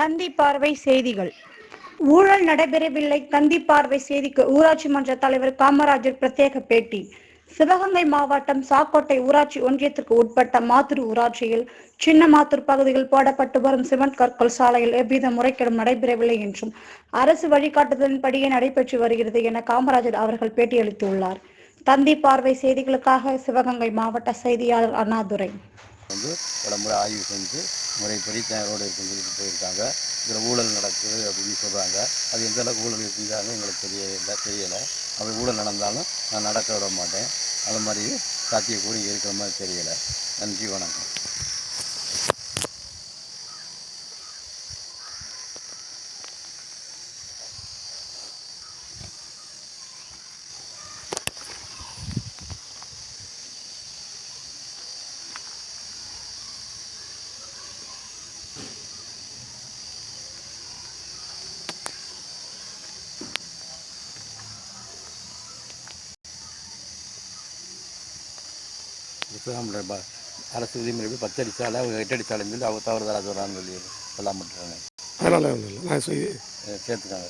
தந்தி பார்வை செய்திகள். ஊழல் நடைபெறவில்லை. தந்தி பார்வை செய்திக்கு ஊராட்சி மன்ற தலைவர் காமராஜர் பிரத்யேக பேட்டி. சிவகங்கை மாவட்டம் சாக்கோட்டை ஊராட்சி ஒன்றியத்திற்கு உட்பட்ட மாத்தூர் ஊராட்சியில் சின்ன மாத்தூர் பகுதியில் போடப்பட்டு வரும் சிமெண்ட் கற்கள் சாலையில் எவ்வித முறைகேடும் நடைபெறவில்லை என்றும் அரசு வழிகாட்டுதலின்படியே நடைபெற்று வருகிறது என காமராஜர் அவர்கள் பேட்டியளித்துள்ளார். தந்தி பார்வை செய்திகளுக்காக சிவகங்கை மாவட்ட செய்தியாளர் அண்ணாதுரை. முறை ஆய்வு செஞ்சு முறைப்படி ரோடு இருக்குன்னு சொல்லிட்டு போயிருக்காங்க. இதில் ஊழல் நடக்குது அப்படின்னு சொல்கிறாங்க. அது எந்த அளவுக்கு ஊழல் செஞ்சாலும் எங்களுக்கு தெரியலை. அப்படி ஊழல் நடந்தாலும் நான் நடக்க விட மாட்டேன். அது மாதிரி சாத்தியக்கூறி இருக்கிற மாதிரி தெரியலை. நன்றி, வணக்கம். இப்போ அரசு விதிமுறை 10 அடி சாலை 8 அடி சாலைன்னு சொல்லி அவங்க தவறுதலாக சொல்கிறான்னு சொல்லி சொல்ல மாட்டாங்க. அதனால் நான் சேர்த்துக்காங்க.